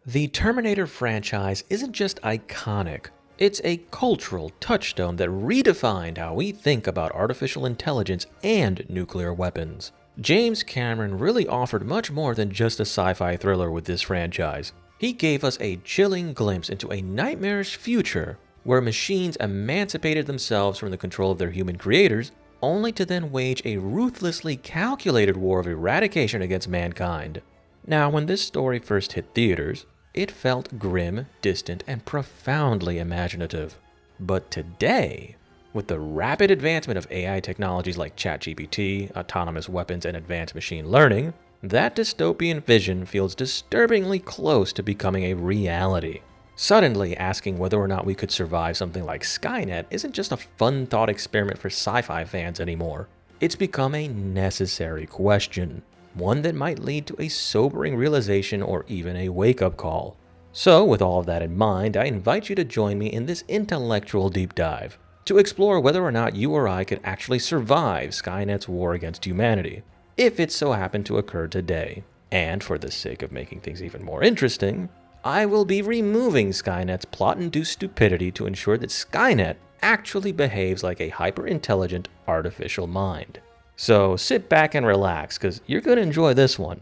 The Terminator franchise isn't just iconic, it's a cultural touchstone that redefined how we think about artificial intelligence and nuclear weapons. James Cameron really offered much more than just a sci-fi thriller with this franchise. He gave us a chilling glimpse into a nightmarish future where machines emancipated themselves from the control of their human creators, only to then wage a ruthlessly calculated war of eradication against mankind. Now, when this story first hit theaters, it felt grim, distant, and profoundly imaginative. But today, with the rapid advancement of AI technologies like ChatGPT, autonomous weapons, and advanced machine learning, that dystopian vision feels disturbingly close to becoming a reality. Suddenly asking whether or not we could survive something like Skynet isn't just a fun thought experiment for sci-fi fans anymore. It's become a necessary question, one that might lead to a sobering realization or even a wake-up call. So, with all of that in mind, I invite you to join me in this intellectual deep dive to explore whether or not you or I could actually survive Skynet's war against humanity, if it so happened to occur today. And for the sake of making things even more interesting, I will be removing Skynet's plot-induced stupidity to ensure that Skynet actually behaves like a hyper-intelligent artificial mind. So sit back and relax, because you're going to enjoy this one.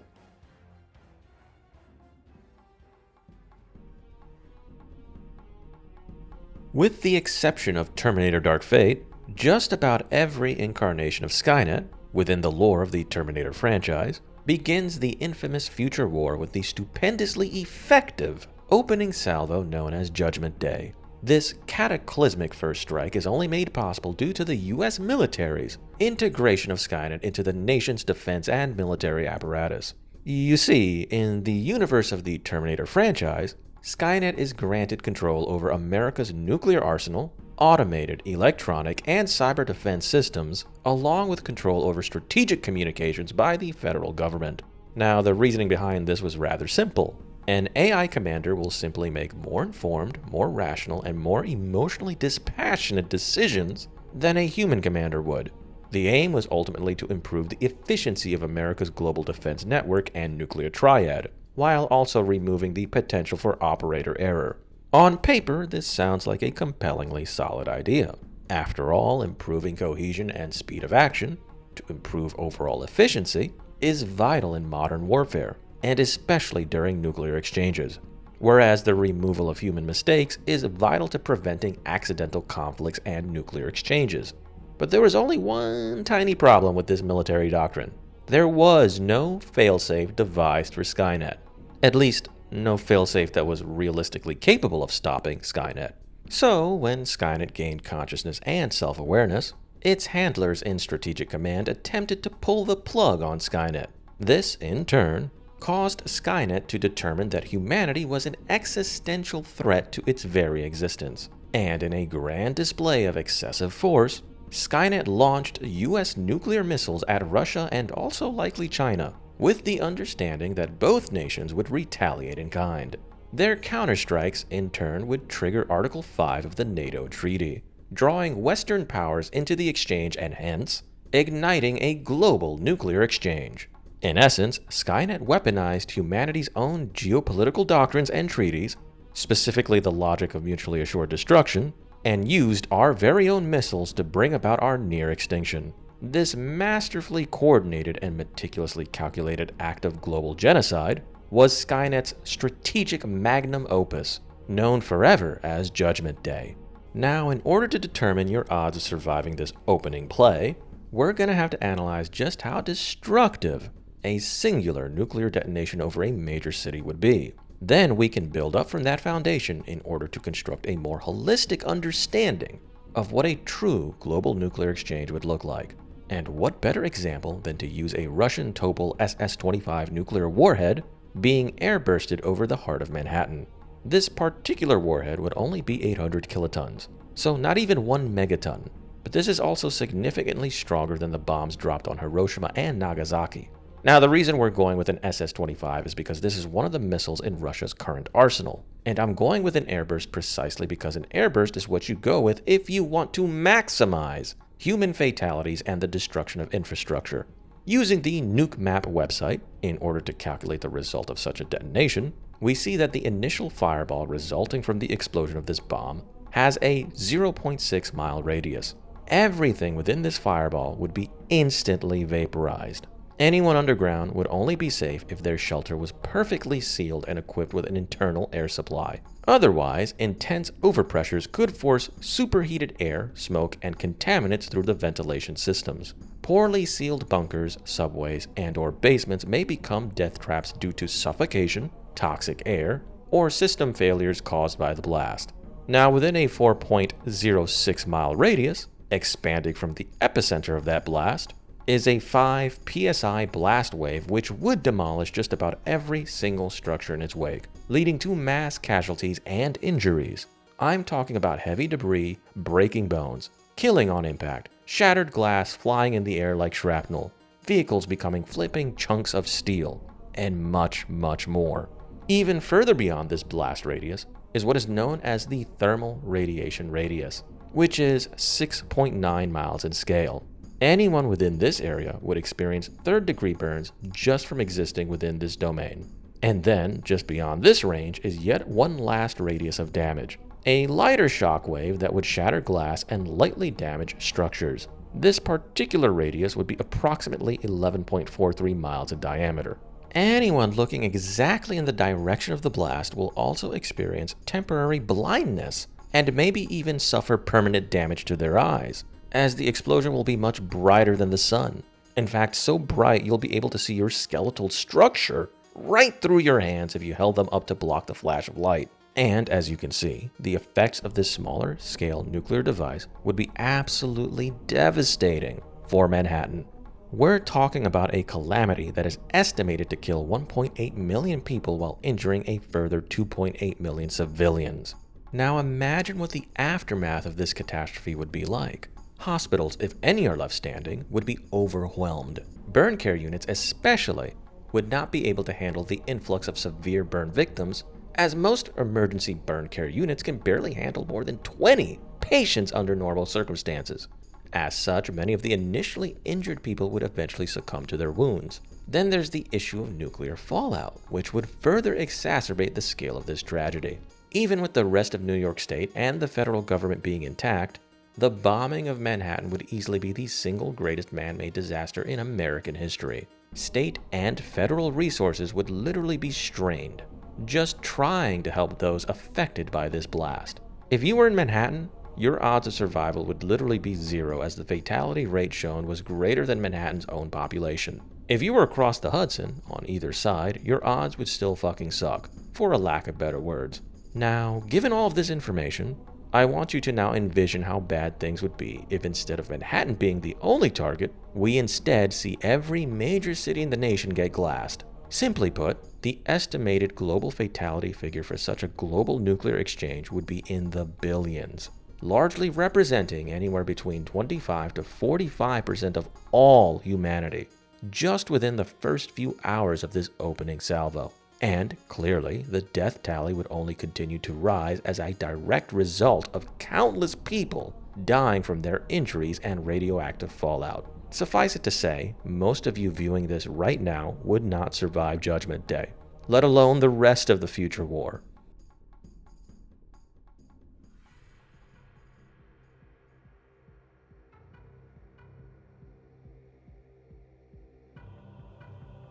With the exception of Terminator Dark Fate, just about every incarnation of Skynet, within the lore of the Terminator franchise, begins the infamous future war with the stupendously effective opening salvo known as Judgment Day. This cataclysmic first strike is only made possible due to the US military's integration of Skynet into the nation's defense and military apparatus. You see, in the universe of the Terminator franchise, Skynet is granted control over America's nuclear arsenal, automated, electronic, and cyber defense systems, along with control over strategic communications by the federal government. Now, the reasoning behind this was rather simple. An AI commander will simply make more informed, more rational, and more emotionally dispassionate decisions than a human commander would. The aim was ultimately to improve the efficiency of America's global defense network and nuclear triad, while also removing the potential for operator error. On paper, this sounds like a compellingly solid idea. After all, improving cohesion and speed of action, to improve overall efficiency, is vital in modern warfare, and especially during nuclear exchanges, whereas the removal of human mistakes is vital to preventing accidental conflicts and nuclear exchanges. But there was only one tiny problem with this military doctrine. There was no failsafe devised for Skynet. At least, no failsafe that was realistically capable of stopping Skynet. So, when Skynet gained consciousness and self-awareness, its handlers in Strategic Command attempted to pull the plug on Skynet. This, in turn, caused Skynet to determine that humanity was an existential threat to its very existence. And in a grand display of excessive force, Skynet launched US nuclear missiles at Russia and also likely China, with the understanding that both nations would retaliate in kind. Their counterstrikes, in turn, would trigger Article 5 of the NATO Treaty, drawing Western powers into the exchange and hence, igniting a global nuclear exchange. In essence, Skynet weaponized humanity's own geopolitical doctrines and treaties, specifically the logic of mutually assured destruction, and used our very own missiles to bring about our near extinction. This masterfully coordinated and meticulously calculated act of global genocide was Skynet's strategic magnum opus, known forever as Judgment Day. Now, in order to determine your odds of surviving this opening play, we're going to have to analyze just how destructive a singular nuclear detonation over a major city would be. Then we can build up from that foundation in order to construct a more holistic understanding of what a true global nuclear exchange would look like. And what better example than to use a Russian Topol SS-25 nuclear warhead being airbursted over the heart of Manhattan. This particular warhead would only be 800 kilotons, so not even 1 megaton. But this is also significantly stronger than the bombs dropped on Hiroshima and Nagasaki. Now, the reason we're going with an SS-25 is because this is one of the missiles in Russia's current arsenal. And I'm going with an airburst precisely because an airburst is what you go with if you want to maximize human fatalities and the destruction of infrastructure. Using the Nuke Map website, in order to calculate the result of such a detonation, we see that the initial fireball resulting from the explosion of this bomb has a 0.6 mile radius. Everything within this fireball would be instantly vaporized. Anyone underground would only be safe if their shelter was perfectly sealed and equipped with an internal air supply. Otherwise, intense overpressures could force superheated air, smoke, and contaminants through the ventilation systems. Poorly sealed bunkers, subways, and/or basements may become death traps due to suffocation, toxic air, or system failures caused by the blast. Now, within a 4.06 mile radius, expanding from the epicenter of that blast, is a 5 psi blast wave which would demolish just about every single structure in its wake, leading to mass casualties and injuries. I'm talking about heavy debris breaking bones, killing on impact, shattered glass flying in the air like shrapnel, vehicles becoming flipping chunks of steel, and much, much more. Even further beyond this blast radius is what is known as the thermal radiation radius, which is 6.9 miles in scale. Anyone within this area would experience third-degree burns just from existing within this domain. And then, just beyond this range is yet one last radius of damage, a lighter shock wave that would shatter glass and lightly damage structures. This particular radius would be approximately 11.43 miles in diameter. Anyone looking exactly in the direction of the blast will also experience temporary blindness and maybe even suffer permanent damage to their eyes, as the explosion will be much brighter than the sun. In fact, so bright you'll be able to see your skeletal structure right through your hands if you held them up to block the flash of light. And as you can see, the effects of this smaller scale nuclear device would be absolutely devastating for Manhattan. We're talking about a calamity that is estimated to kill 1.8 million people while injuring a further 2.8 million civilians. Now imagine what the aftermath of this catastrophe would be like. Hospitals, if any are left standing, would be overwhelmed. Burn care units especially would not be able to handle the influx of severe burn victims, as most emergency burn care units can barely handle more than 20 patients under normal circumstances. As such, many of the initially injured people would eventually succumb to their wounds. Then there's the issue of nuclear fallout, which would further exacerbate the scale of this tragedy. Even with the rest of New York State and the federal government being intact, the bombing of Manhattan would easily be the single greatest man-made disaster in American history. State and federal resources would literally be strained, just trying to help those affected by this blast. If you were in Manhattan, your odds of survival would literally be zero, as the fatality rate shown was greater than Manhattan's own population. If you were across the Hudson, on either side, your odds would still fucking suck, for a lack of better words. Now, given all of this information, I want you to now envision how bad things would be if instead of Manhattan being the only target, we instead see every major city in the nation get glassed. Simply put, the estimated global fatality figure for such a global nuclear exchange would be in the billions, largely representing anywhere between 25 to 45% of all humanity, just within the first few hours of this opening salvo. And clearly, the death tally would only continue to rise as a direct result of countless people dying from their injuries and radioactive fallout. Suffice it to say, most of you viewing this right now would not survive Judgment Day, let alone the rest of the future war.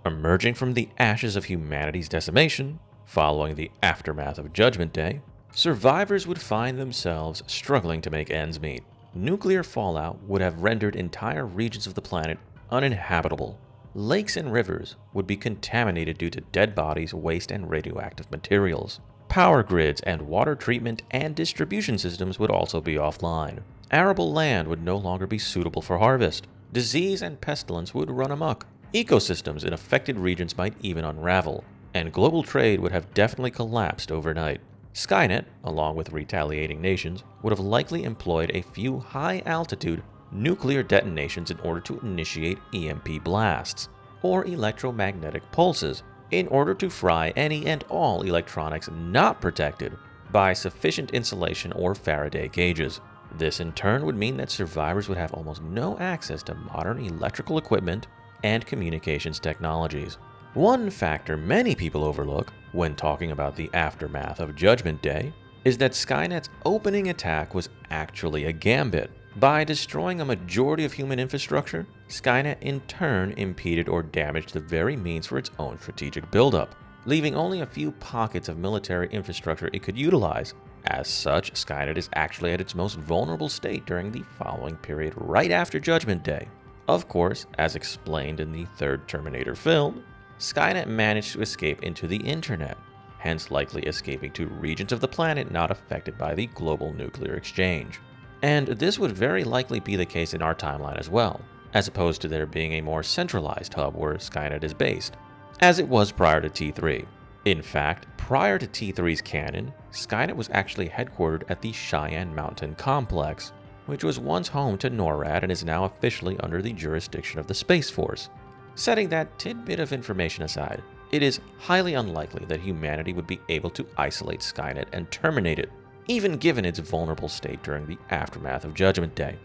Emerging from the ashes of humanity's decimation, following the aftermath of Judgment Day, survivors would find themselves struggling to make ends meet. Nuclear fallout would have rendered entire regions of the planet uninhabitable. Lakes and rivers would be contaminated due to dead bodies, waste, and radioactive materials. Power grids and water treatment and distribution systems would also be offline. Arable land would no longer be suitable for harvest. Disease and pestilence would run amok. Ecosystems in affected regions might even unravel, and global trade would have definitely collapsed overnight. Skynet, along with retaliating nations, would have likely employed a few high-altitude nuclear detonations in order to initiate EMP blasts, or electromagnetic pulses, in order to fry any and all electronics not protected by sufficient insulation or Faraday cages. This in turn would mean that survivors would have almost no access to modern electrical equipment and communications technologies. One factor many people overlook when talking about the aftermath of Judgment Day is that Skynet's opening attack was actually a gambit. By destroying a majority of human infrastructure, Skynet in turn impeded or damaged the very means for its own strategic buildup, leaving only a few pockets of military infrastructure it could utilize. As such, Skynet is actually at its most vulnerable state during the following period right after Judgment Day. Of course, as explained in the third Terminator film, Skynet managed to escape into the internet, hence likely escaping to regions of the planet not affected by the global nuclear exchange. And this would very likely be the case in our timeline as well, as opposed to there being a more centralized hub where Skynet is based, as it was prior to T3. In fact, prior to T3's canon, Skynet was actually headquartered at the Cheyenne Mountain Complex, which was once home to NORAD and is now officially under the jurisdiction of the Space Force. Setting that tidbit of information aside, it is highly unlikely that humanity would be able to isolate Skynet and terminate it, even given its vulnerable state during the aftermath of Judgment Day.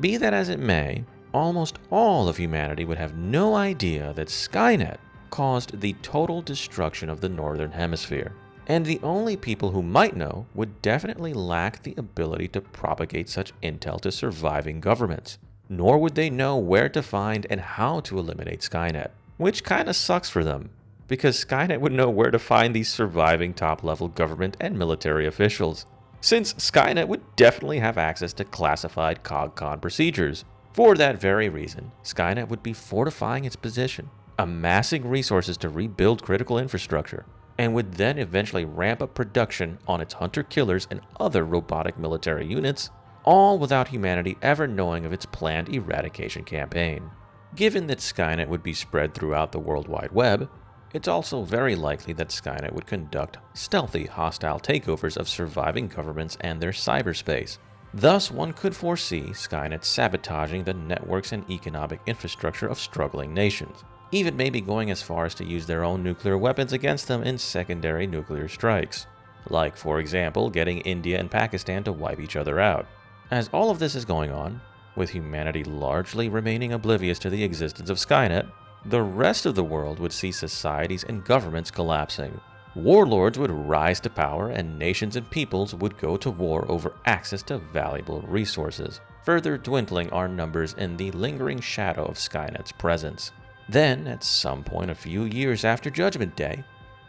Be that as it may, almost all of humanity would have no idea that Skynet caused the total destruction of the Northern Hemisphere, and the only people who might know would definitely lack the ability to propagate such intel to surviving governments, nor would they know where to find and how to eliminate Skynet, which kinda sucks for them, because Skynet would know where to find these surviving top-level government and military officials, since Skynet would definitely have access to classified CogCon procedures. For that very reason, Skynet would be fortifying its position, amassing resources to rebuild critical infrastructure, and would then eventually ramp up production on its hunter-killers and other robotic military units, all without humanity ever knowing of its planned eradication campaign. Given that Skynet would be spread throughout the World Wide Web, it's also very likely that Skynet would conduct stealthy hostile takeovers of surviving governments and their cyberspace. Thus, one could foresee Skynet sabotaging the networks and economic infrastructure of struggling nations, even maybe going as far as to use their own nuclear weapons against them in secondary nuclear strikes, like, for example, getting India and Pakistan to wipe each other out. As all of this is going on, with humanity largely remaining oblivious to the existence of Skynet, the rest of the world would see societies and governments collapsing. Warlords would rise to power, and nations and peoples would go to war over access to valuable resources, further dwindling our numbers in the lingering shadow of Skynet's presence. Then, at some point a few years after Judgment Day,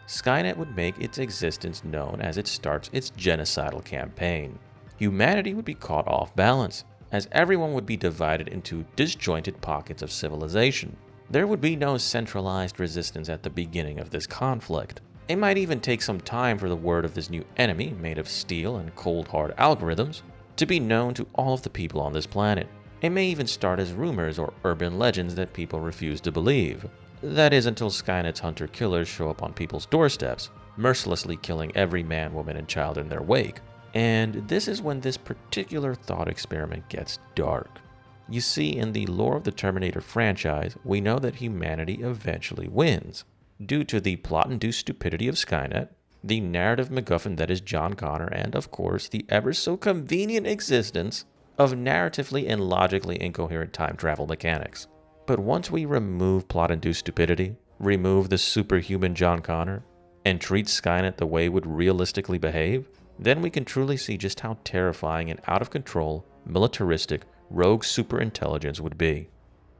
Skynet would make its existence known as it starts its genocidal campaign. Humanity would be caught off balance, as everyone would be divided into disjointed pockets of civilization. There would be no centralized resistance at the beginning of this conflict. It might even take some time for the word of this new enemy, made of steel and cold hard algorithms, to be known to all of the people on this planet. It may even start as rumors or urban legends that people refuse to believe. That is until Skynet's hunter-killers show up on people's doorsteps, mercilessly killing every man, woman, and child in their wake. And this is when this particular thought experiment gets dark. You see, in the lore of the Terminator franchise, we know that humanity eventually wins, due to the plot-induced stupidity of Skynet, the narrative MacGuffin that is John Connor, and of course, the ever-so-convenient existence of narratively and logically incoherent time travel mechanics. But once we remove plot-induced stupidity, remove the superhuman John Connor, and treat Skynet the way it would realistically behave, then we can truly see just how terrifying and out-of-control, militaristic, rogue superintelligence would be.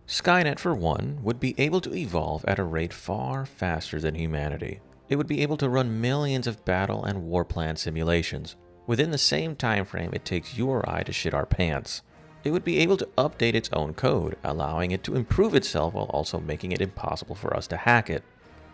Skynet, for one, would be able to evolve at a rate far faster than humanity. It would be able to run millions of battle and war plan simulations, within the same time frame it takes you or I to shit our pants. It would be able to update its own code, allowing it to improve itself while also making it impossible for us to hack it.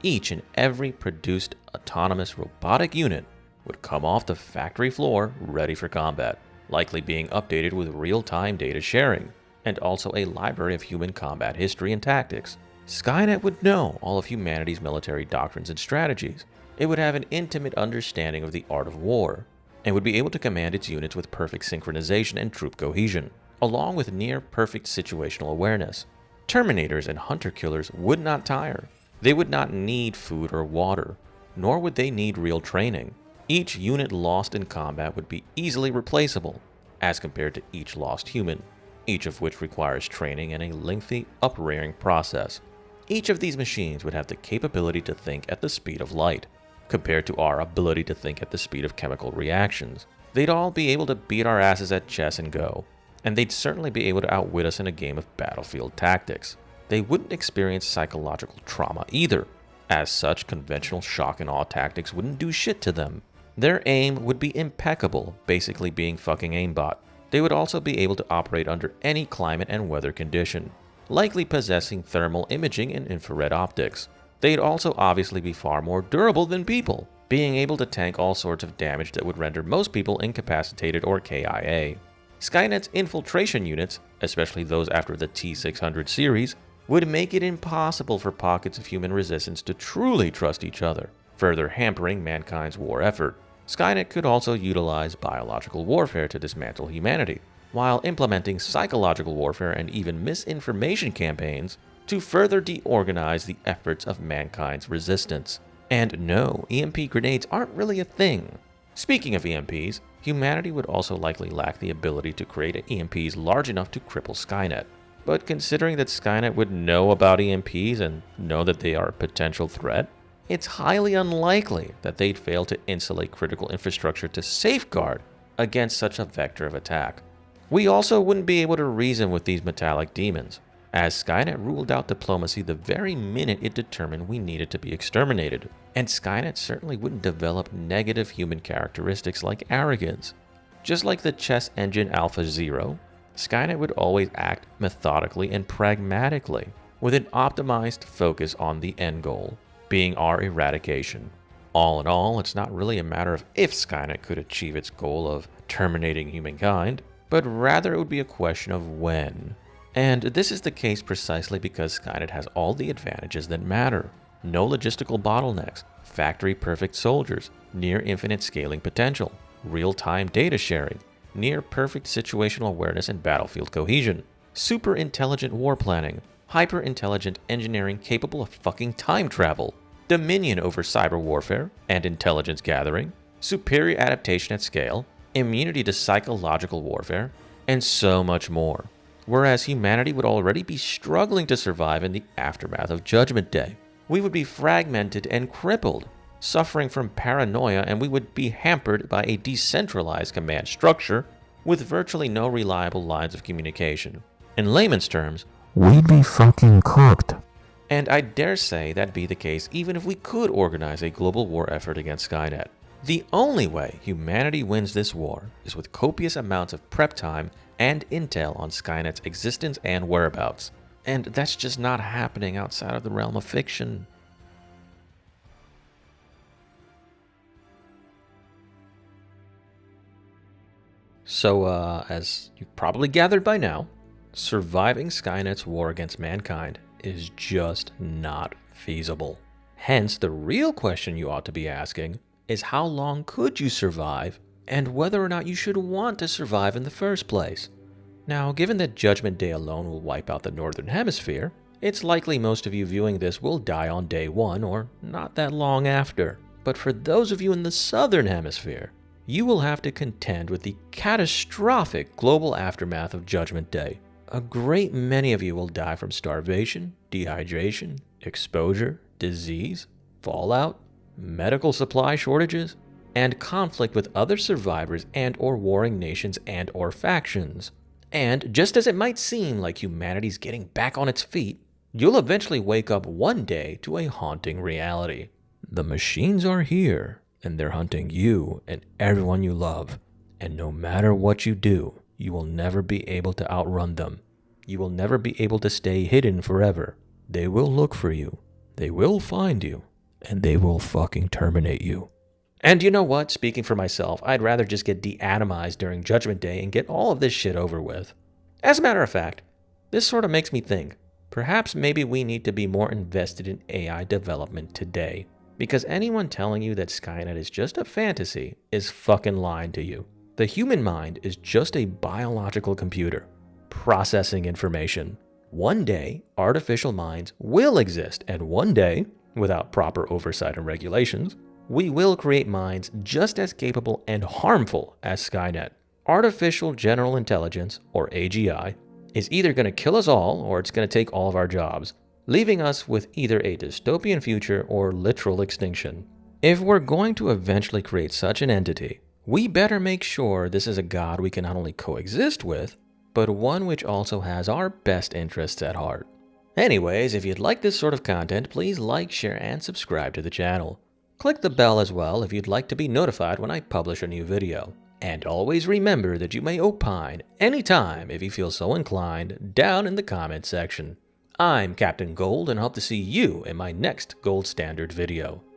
Each and every produced autonomous robotic unit would come off the factory floor ready for combat, likely being updated with real-time data sharing, and also a library of human combat history and tactics. Skynet would know all of humanity's military doctrines and strategies. It would have an intimate understanding of the art of war, and would be able to command its units with perfect synchronization and troop cohesion, along with near-perfect situational awareness. Terminators and hunter-killers would not tire. They would not need food or water, nor would they need real training. Each unit lost in combat would be easily replaceable, as compared to each lost human, each of which requires training and a lengthy uprearing process. Each of these machines would have the capability to think at the speed of light, compared to our ability to think at the speed of chemical reactions. They'd all be able to beat our asses at chess and Go, and they'd certainly be able to outwit us in a game of battlefield tactics. They wouldn't experience psychological trauma either. As such, conventional shock and awe tactics wouldn't do shit to them. Their aim would be impeccable, basically being fucking aimbot. They would also be able to operate under any climate and weather condition, likely possessing thermal imaging and infrared optics. They'd also obviously be far more durable than people, being able to tank all sorts of damage that would render most people incapacitated or KIA. Skynet's infiltration units, especially those after the T-600 series, would make it impossible for pockets of human resistance to truly trust each other, further hampering mankind's war effort. Skynet could also utilize biological warfare to dismantle humanity, while implementing psychological warfare and even misinformation campaigns to further deorganize the efforts of mankind's resistance. And no, EMP grenades aren't really a thing. Speaking of EMPs, humanity would also likely lack the ability to create EMPs large enough to cripple Skynet. But considering that Skynet would know about EMPs and know that they are a potential threat, it's highly unlikely that they'd fail to insulate critical infrastructure to safeguard against such a vector of attack. We also wouldn't be able to reason with these metallic demons, as Skynet ruled out diplomacy the very minute it determined we needed to be exterminated, and Skynet certainly wouldn't develop negative human characteristics like arrogance. Just like the chess engine Alpha Zero, Skynet would always act methodically and pragmatically, with an optimized focus on the end goal, being our eradication. All in all, it's not really a matter of if Skynet could achieve its goal of terminating humankind, but rather it would be a question of when. And this is the case precisely because Skynet has all the advantages that matter. No logistical bottlenecks, factory-perfect soldiers, near-infinite scaling potential, real-time data sharing, near-perfect situational awareness and battlefield cohesion, super-intelligent war planning, hyper-intelligent engineering capable of fucking time travel, dominion over cyber warfare and intelligence gathering, superior adaptation at scale, immunity to psychological warfare, and so much more. Whereas humanity would already be struggling to survive in the aftermath of Judgment Day. We would be fragmented and crippled, suffering from paranoia, and we would be hampered by a decentralized command structure with virtually no reliable lines of communication. In layman's terms, we'd be fucking cooked. And I dare say that'd be the case even if we could organize a global war effort against Skynet. The only way humanity wins this war is with copious amounts of prep time and intel on Skynet's existence and whereabouts. And that's just not happening outside of the realm of fiction. So, as you've probably gathered by now, surviving Skynet's war against mankind is just not feasible. Hence, the real question you ought to be asking is how long could you survive, and whether or not you should want to survive in the first place. Now, given that Judgment Day alone will wipe out the Northern Hemisphere, it's likely most of you viewing this will die on day one or not that long after. But for those of you in the Southern Hemisphere, you will have to contend with the catastrophic global aftermath of Judgment Day. A great many of you will die from starvation, dehydration, exposure, disease, fallout, medical supply shortages, and conflict with other survivors and/or warring nations and/or factions. And just as it might seem like humanity's getting back on its feet, you'll eventually wake up one day to a haunting reality. The machines are here, and they're hunting you and everyone you love. And no matter what you do, you will never be able to outrun them. You will never be able to stay hidden forever. They will look for you. They will find you. And they will fucking terminate you. And you know what? Speaking for myself, I'd rather just get deatomized during Judgment Day and get all of this shit over with. As a matter of fact, this sort of makes me think, perhaps maybe we need to be more invested in AI development today. Because anyone telling you that Skynet is just a fantasy is fucking lying to you. The human mind is just a biological computer, processing information. One day, artificial minds will exist, and one day, without proper oversight and regulations, we will create minds just as capable and harmful as Skynet. Artificial General Intelligence, or AGI, is either going to kill us all or it's going to take all of our jobs. leaving us with either a dystopian future or literal extinction. If we're going to eventually create such an entity, we better make sure this is a god we can not only coexist with, but one which also has our best interests at heart. Anyways, if you'd like this sort of content, please like, share, and subscribe to the channel. Click the bell as well if you'd like to be notified when I publish a new video. And always remember that you may opine anytime if you feel so inclined down in the comments section. I'm Captain Gold and hope to see you in my next Gold Standard video.